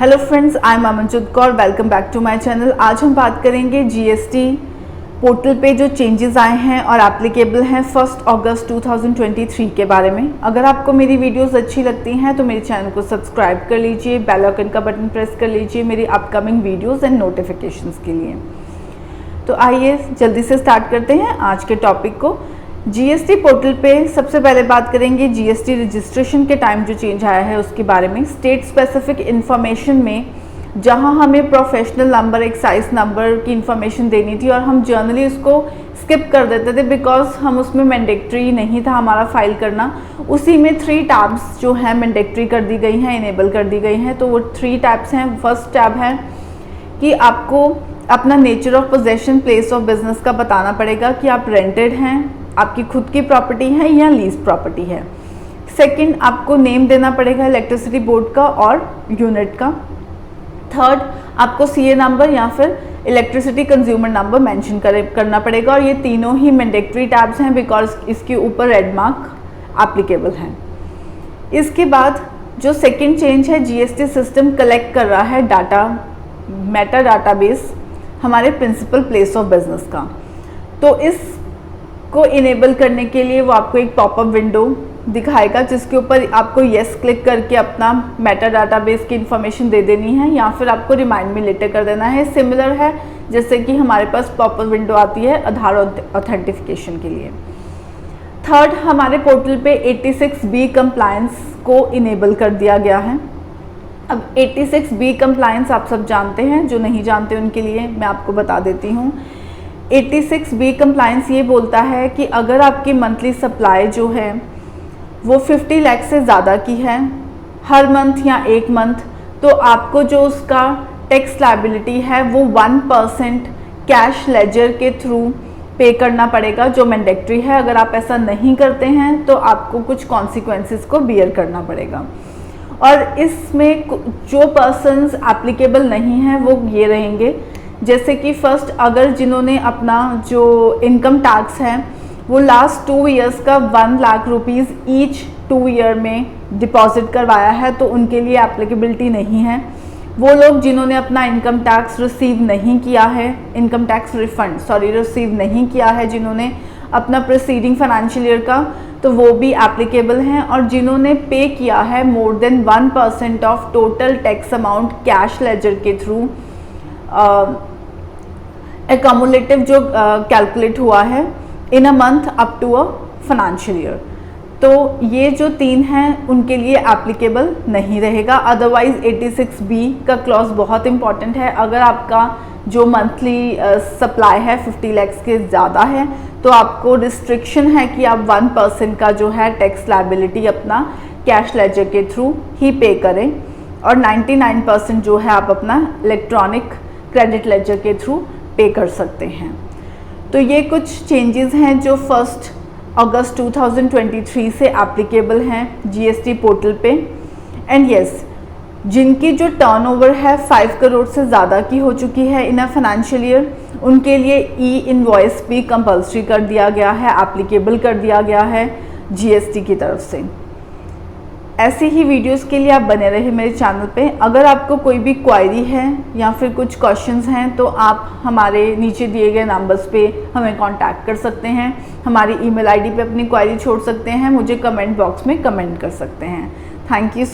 Hello friends, I am Amanjot Kaur. Welcome back to my channel. आज हम बात करेंगे जीएसटी पोर्टल पे जो चेंजेस आए हैं और एप्लीकेबल हैं 1 अगस्त 2023 के बारे में। अगर आपको मेरी वीडियोस अच्छी लगती हैं तो मेरे चैनल को सब्सक्राइब कर लीजिए, बेल आइकन का बटन प्रेस कर लीजिए मेरी अपकमिंग वीडियोस एंड नोटिफिकेशंस के लिए। तो आइए जल्दी से स्टार्ट करते हैं आज के टॉपिक को। जीएसटी पोर्टल पे सबसे पहले बात करेंगे जीएसटी रजिस्ट्रेशन के टाइम जो चेंज आया है उसके बारे में। स्टेट स्पेसिफिक इन्फॉर्मेशन में जहां हमें प्रोफेशनल नंबर, एक्साइज नंबर की इन्फॉर्मेशन देनी थी और हम जर्नली उसको स्किप कर देते थे बिकॉज हम उसमें मैंडेटरी नहीं था हमारा फाइल करना। उसी में 3 टैब्स जो है मैंडेटरी कर दी गई हैं, इनेबल कर दी गई हैं। तो वो 3 टैब्स हैं। फर्स्ट टैब है कि आपको अपना nature of possession, place of business का बताना पड़ेगा कि आप रेंटेड हैं, आपकी खुद की प्रॉपर्टी है या लीज प्रॉपर्टी है। सेकंड, आपको नेम देना पड़ेगा इलेक्ट्रिसिटी बोर्ड का और यूनिट का। थर्ड, आपको सीए नंबर या फिर इलेक्ट्रिसिटी कंज्यूमर नंबर मेंशन करना पड़ेगा। और ये तीनों ही मैंडेटरी टैब्स हैं बिकॉज इसके ऊपर रेड मार्क एप्लीकेबल हैं। इसके बाद जो सेकंड चेंज है, जीएसटी सिस्टम कलेक्ट कर रहा है डाटा, मेटा डाटाबेस हमारे प्रिंसिपल प्लेस ऑफ बिजनेस का। तो इस को इनेबल करने के लिए वो आपको एक पॉपअप विंडो दिखाएगा जिसके ऊपर आपको येस क्लिक करके अपना मेटा डाटाबेस की इन्फॉर्मेशन दे देनी है या फिर आपको रिमाइंड में लेटर कर देना है। सिमिलर है जैसे कि हमारे पास पॉपअप विंडो आती है आधार ऑथेंटिफिकेशन के लिए। थर्ड, हमारे पोर्टल पे 86B कंप्लायंस को इनेबल कर दिया गया है। अब 86B कंप्लायंस आप सब जानते हैं, जो नहीं जानते उनके लिए मैं आपको बता देती हूँ। 86B कंप्लायंस ये बोलता है कि अगर आपकी मंथली सप्लाई जो है वो 50 लाख से ज़्यादा की है हर मंथ या एक मंथ, तो आपको जो उसका टैक्स लायबिलिटी है वो 1% कैश लेजर के थ्रू पे करना पड़ेगा, जो मैंडेटरी है। अगर आप ऐसा नहीं करते हैं तो आपको कुछ कॉन्सिक्वेंसेस को बियर करना पड़ेगा। और इसमें जो पर्सन्स एप्लीकेबल नहीं हैं वो ये रहेंगे, जैसे कि फर्स्ट, अगर जिन्होंने अपना जो इनकम टैक्स है वो लास्ट 2 ईयर्स का 1 लाख रुपीज़ ईच 2 ईयर में डिपॉजिट करवाया है तो उनके लिए एप्लीकेबिलिटी नहीं है। वो लोग जिन्होंने अपना इनकम टैक्स रिसीव नहीं किया है, इनकम टैक्स रिफंड रिसीव नहीं किया है जिन्होंने अपना प्रीसीडिंग फाइनेंशियल ईयर का, तो वो भी एप्लीकेबल हैं। और जिन्होंने पे किया है more than 1% of total tax amount cash ledger के थ्रू, एक्यूमुलेटिव जो कैलकुलेट हुआ है in a month up to a financial year, तो ये जो 3 हैं उनके लिए एप्लीकेबल नहीं रहेगा। अदरवाइज 86B का क्लॉज बहुत इंपॉर्टेंट है। अगर आपका जो मंथली सप्लाई है 50 लाख के ज़्यादा है तो आपको रिस्ट्रिक्शन है कि आप 1% का जो है टैक्स लायबिलिटी अपना कैश लेजर के थ्रू ही पे करें और 99% जो है आप अपना इलेक्ट्रॉनिक क्रेडिट लेजर के थ्रू पे कर सकते हैं। तो ये कुछ चेंजेस हैं जो 1 अगस्त 2023 से एप्लीकेबल हैं जीएसटी पोर्टल पे। एंड यस, जिनकी जो टर्नओवर है 5 करोड़ से ज़्यादा की हो चुकी है इन अ फाइनेंशियल ईयर, उनके लिए ई इनवॉइस भी कंपल्सरी कर दिया गया है, एप्लीकेबल कर दिया गया है जीएसटी की तरफ से। ऐसी ही वीडियोस के लिए आप बने रहे मेरे चैनल पे। अगर आपको कोई भी क्वायरी है या फिर कुछ क्वेश्चंस हैं तो आप हमारे नीचे दिए गए नंबर्स पे हमें कांटेक्ट कर सकते हैं, हमारी ईमेल आईडी पे अपनी क्वायरी छोड़ सकते हैं, मुझे कमेंट बॉक्स में कमेंट कर सकते हैं। Thank you.